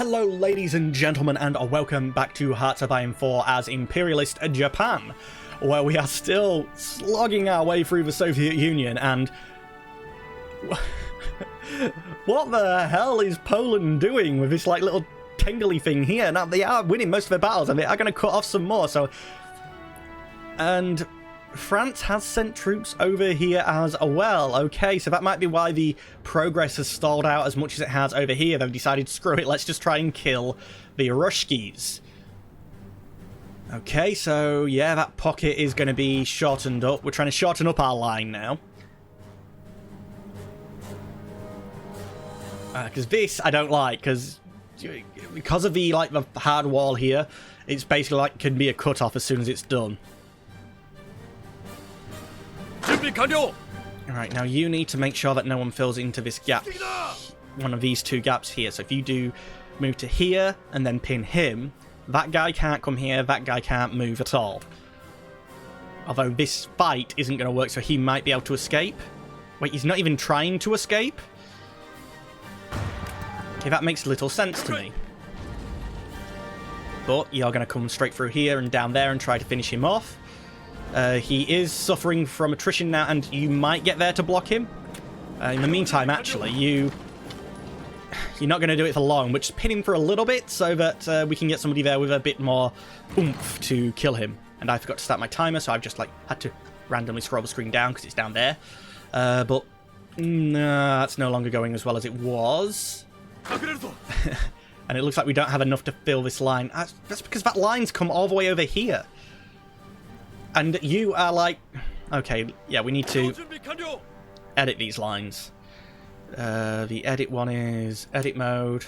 Hello ladies and gentlemen, and welcome back to Hearts of Iron 4 as Imperialist Japan, where we are still slogging our way through the Soviet Union, and what the hell is Poland doing with this like little tingly thing here? Now they are winning most of their battles and they are going to cut off some more, and France has sent troops over here as well. Okay, so that might be why the progress has stalled out as much as it has over here. They've decided, screw it, let's just try and kill the Rushkis. Okay, so yeah, that pocket is going to be shortened up. We're trying to shorten up our line now. Because this I don't like, because of the hard wall here, it's basically like can be a cut off as soon as it's done. Alright, now you need to make sure that no one fills into this gap, one of these two gaps here. So if you do move to here and then pin him, that guy can't come here, that guy can't move at all. Although this fight isn't going to work, so he might be able to escape. Wait, he's not even trying to escape? Okay, that makes little sense to me. But you're going to come straight through here and down there and try to finish him off. He is suffering from attrition now, and you might get there to block him. In the meantime, actually, you're not going to do it for long, but just pin him for a little bit so that we can get somebody there with a bit more oomph to kill him. And I forgot to start my timer, so I've just had to randomly scroll the screen down because it's down there. But that's no longer going as well as it was. And it looks like we don't have enough to fill this line. That's because that line's come all the way over here. And you are like... Okay, yeah, we need to edit these lines. The edit one is edit mode.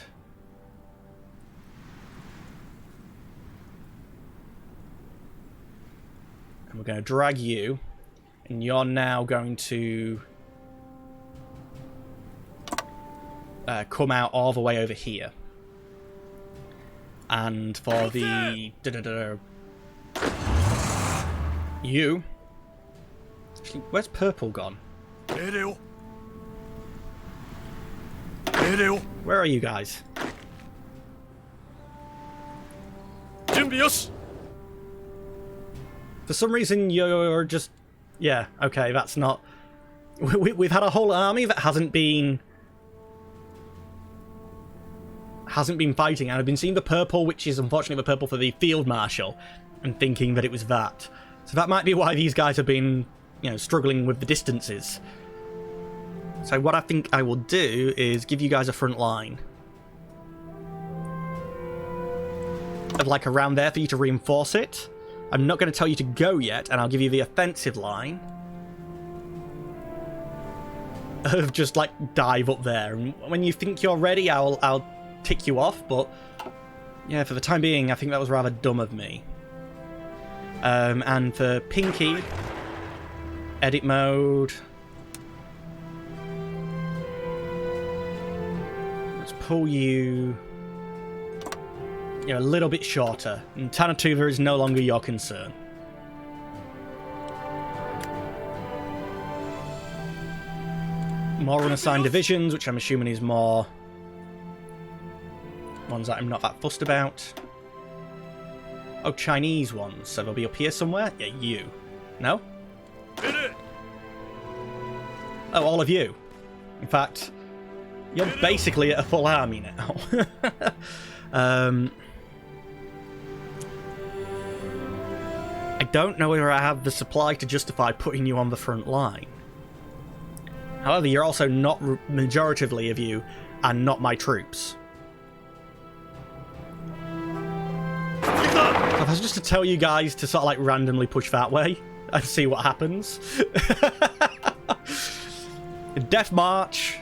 And we're going to drag you. And you're now going to come out all the way over here. And for the... You? Actually, where's purple gone? Where are you guys? For some reason, you're just... Yeah, okay, that's not... We've had a whole army that hasn't been fighting, and I've been seeing the purple, which is unfortunately the purple for the field marshal, and thinking that it was that. So that might be why these guys have been, struggling with the distances. So what I think I will do is give you guys a front line of around there for you to reinforce it. I'm not going to tell you to go yet, and I'll give you the offensive line of just dive up there. And when you think you're ready, I'll tick you off. But yeah, for the time being, I think that was rather dumb of me. And for Pinky, edit mode. Let's pull you a little bit shorter. And Tanatuva is no longer your concern. More unassigned divisions, which I'm assuming is more ones that I'm not that fussed about. Oh, Chinese ones. So they'll be up here somewhere? Yeah, you. No? Oh, all of you. In fact, you're basically at a full army now. I don't know whether I have the supply to justify putting you on the front line. However, you're also not... Majoritively of you are not my troops. If I was just to tell you guys to sort of randomly push that way and see what happens. Death March.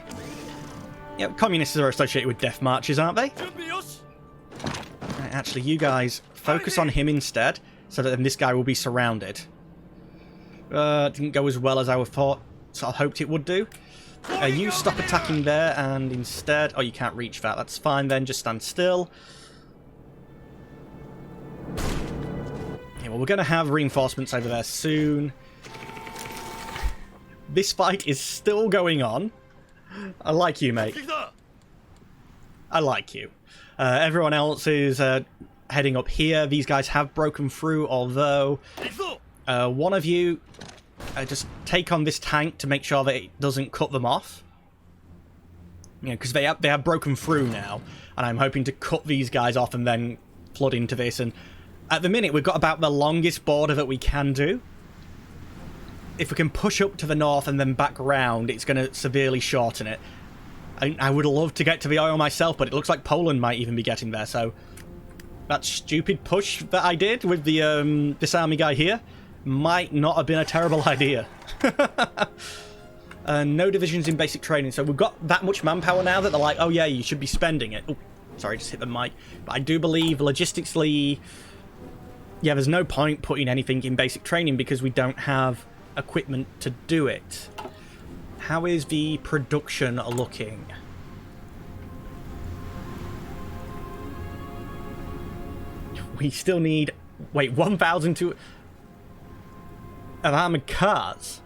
Yeah, communists are associated with death marches, aren't they? Right, actually, you guys focus on him instead, so that then this guy will be surrounded. Didn't go as well as I sort of hoped it would do. You stop attacking there, and instead... Oh, you can't reach that. That's fine then, just stand still. Well, we're going to have reinforcements over there soon. This fight is still going on. I like you, mate. I like you. Everyone else is heading up here. These guys have broken through, although one of you just take on this tank to make sure that it doesn't cut them off. You know, because they have broken through now, and I'm hoping to cut these guys off and then flood into this. And at the minute, we've got about the longest border that we can do. If we can push up to the north and then back around, it's going to severely shorten it. I would love to get to the oil myself, but it looks like Poland might even be getting there, so that stupid push that I did with the this army guy here might not have been a terrible idea. No divisions in basic training, so we've got that much manpower now that they're like, oh yeah, you should be spending it. Oh, sorry, just hit the mic. But I do believe logistically, yeah, there's no point putting anything in basic training because we don't have equipment to do it. How is the production looking? We still need, wait, 1,002 of armored cars.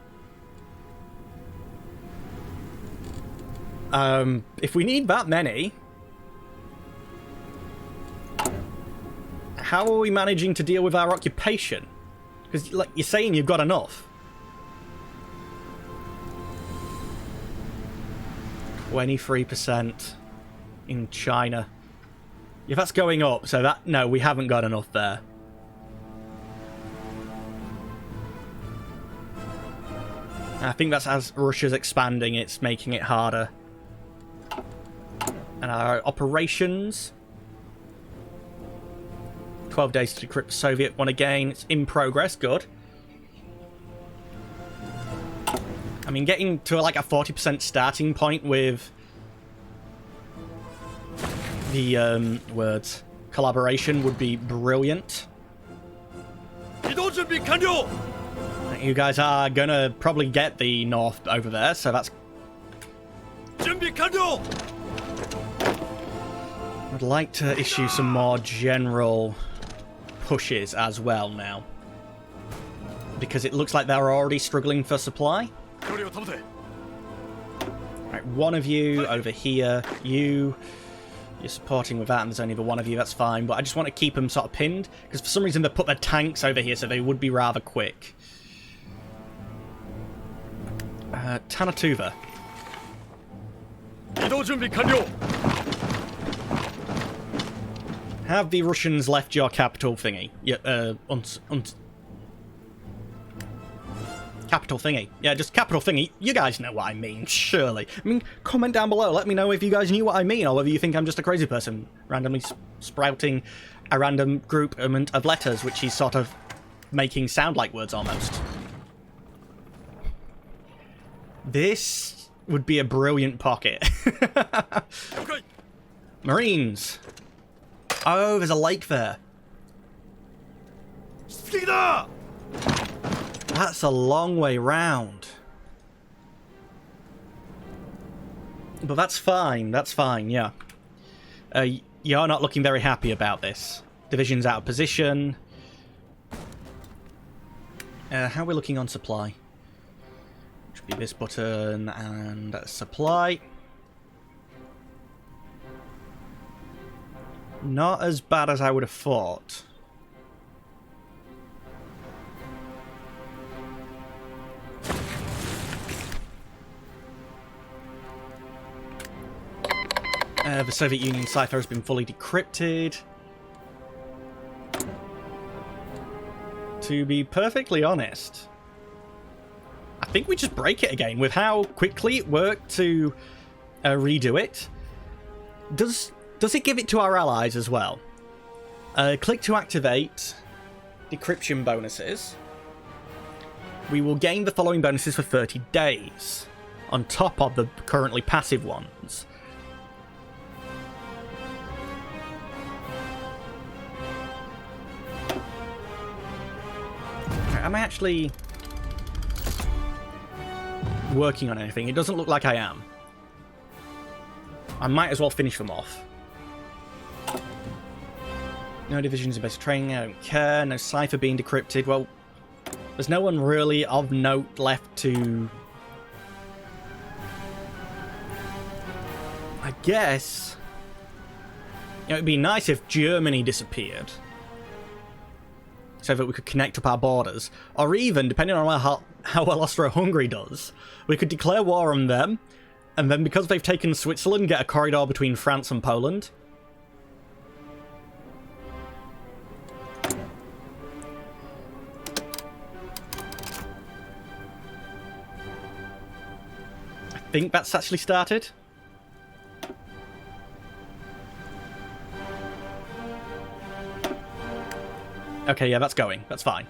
If we need that many, how are we managing to deal with our occupation? Because, like, you're saying you've got enough. 23% in China. Yeah, that's going up, so that... No, we haven't got enough there. I think that's as Russia's expanding, it's making it harder. And our operations... 12 days to decrypt the Soviet one again. It's in progress, good. I mean, getting to like a 40% starting point with the words collaboration would be brilliant. You guys are gonna probably get the north over there, so that's... I'd like to issue some more general pushes as well now, because it looks like they're already struggling for supply. Right, one of you over here, you're supporting with that, and there's only the one of you, that's fine, but I just want to keep them sort of pinned, because for some reason they put their tanks over here, so they would be rather quick. Tanatuva. Have the Russians left your capital thingy? Yeah, capital thingy. Yeah, just capital thingy. You guys know what I mean, surely. I mean, comment down below. Let me know if you guys knew what I mean, or whether you think I'm just a crazy person randomly sprouting a random groupment of letters, which he's sort of making sound like words almost. This would be a brilliant pocket. Marines. Oh, there's a lake there. That's a long way round. But that's fine, yeah. You're not looking very happy about this. Division's out of position. How are we looking on supply? Should be this button and supply. Not as bad as I would have thought. The Soviet Union cipher has been fully decrypted. To be perfectly honest, I think we just break it again with how quickly it worked to redo it. Does it give it to our allies as well? Click to activate decryption bonuses. We will gain the following bonuses for 30 days, on top of the currently passive ones. Am I actually working on anything? It doesn't look like I am. I might as well finish them off. No divisions in basic training, I don't care. No cipher being decrypted. Well, there's no one really of note left to... I guess... You know, it'd be nice if Germany disappeared, so that we could connect up our borders. Or even, depending on how well Austro-Hungary does, we could declare war on them, and then because they've taken Switzerland, get a corridor between France and Poland. I think that's actually started. Okay, yeah, that's going. That's fine.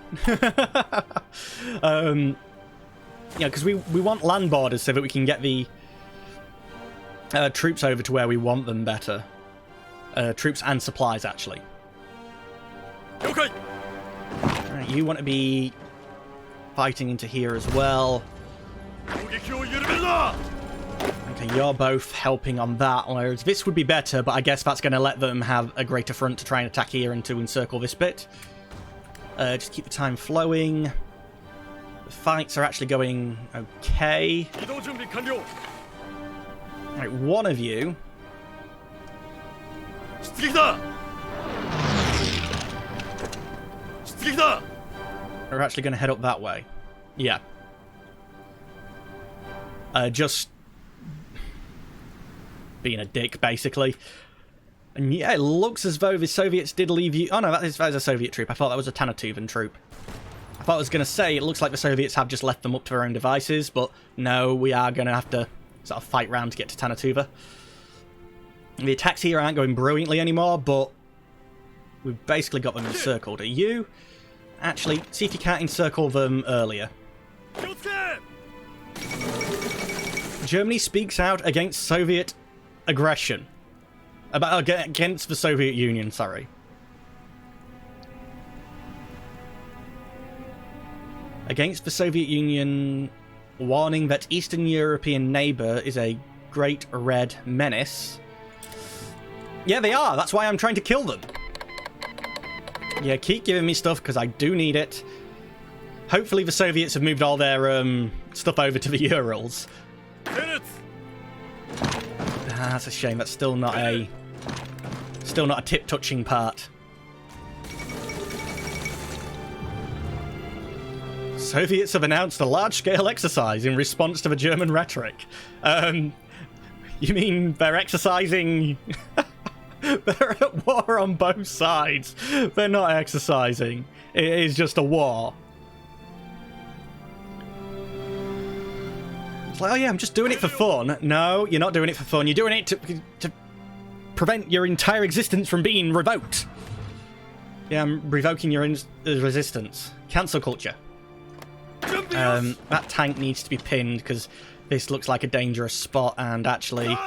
Yeah, because we want land borders so that we can get the troops over to where we want them better. Troops and supplies, actually. Okay. Alright, you want to be fighting into here as well. Okay, you're both helping on that, whereas this would be better, but I guess that's going to let them have a greater front to try and attack here and to encircle this bit. Just keep the time flowing. The fights are actually going okay. Right, one of you are actually going to head up that way. Yeah. Just being a dick, basically. And yeah, it looks as though the Soviets did leave you... Oh no, that is a Soviet troop. I thought that was a Tanatuvan troop. I thought I was going to say, it looks like the Soviets have just left them up to their own devices, but no, we are going to have to sort of fight round to get to Tanatuva. The attacks here aren't going brilliantly anymore, but we've basically got them encircled. Are you? Actually, see if you can't encircle them earlier. Germany speaks out against Soviet aggression. Against the Soviet Union, sorry. Against the Soviet Union, warning that Eastern European neighbour is a great red menace. Yeah, they are. That's why I'm trying to kill them. Yeah, keep giving me stuff, because I do need it. Hopefully the Soviets have moved all their stuff over to the Urals. That's a shame. That's still not a tip-touching part. Soviets have announced a large-scale exercise in response to the German rhetoric. You mean they're exercising? They're at war on both sides. They're not exercising. It is just a war. It's like, oh yeah, I'm just doing it for fun. No, you're not doing it for fun. You're doing it to prevent your entire existence from being revoked. Yeah, I'm revoking your resistance. Cancel culture. That tank needs to be pinned because this looks like a dangerous spot, and actually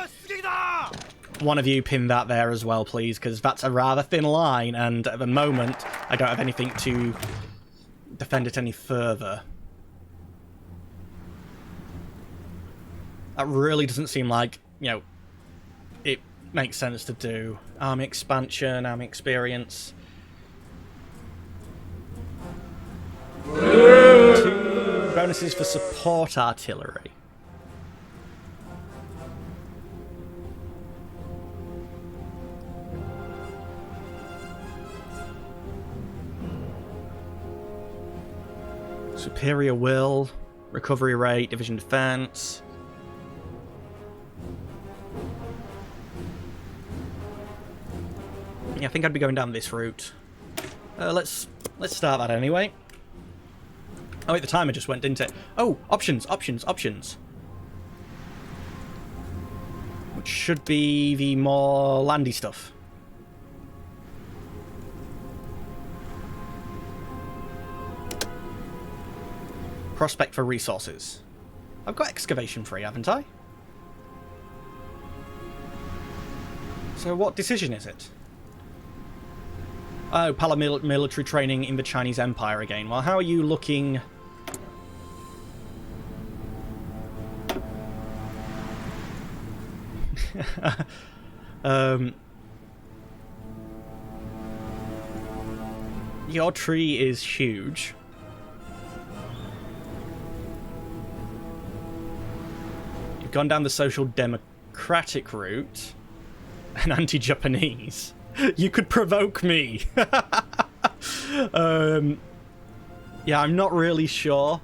one of you pin that there as well, please, because that's a rather thin line, and at the moment I don't have anything to defend it any further. That really doesn't seem like, you know, it makes sense to do. Army expansion, army experience. 2 bonuses for support artillery. Superior will, recovery rate, division defense. Yeah, I think I'd be going down this route. Let's start that anyway. Oh wait, the timer just went, didn't it? Oh, options. Which should be the more landy stuff. Prospect for resources. I've got excavation free, haven't I? So what decision is it? Oh, paramilitary training in the Chinese Empire again. Well, how are you looking? Your tree is huge. You've gone down the social democratic route. And anti-Japanese. You could provoke me. Yeah, I'm not really sure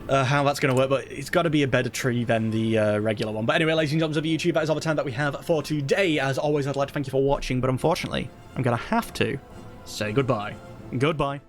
how that's going to work, but it's got to be a better tree than the regular one. But anyway, ladies and gentlemen of YouTube, that is all the time that we have for today. As always, I'd like to thank you for watching, but unfortunately, I'm going to have to say goodbye. Goodbye.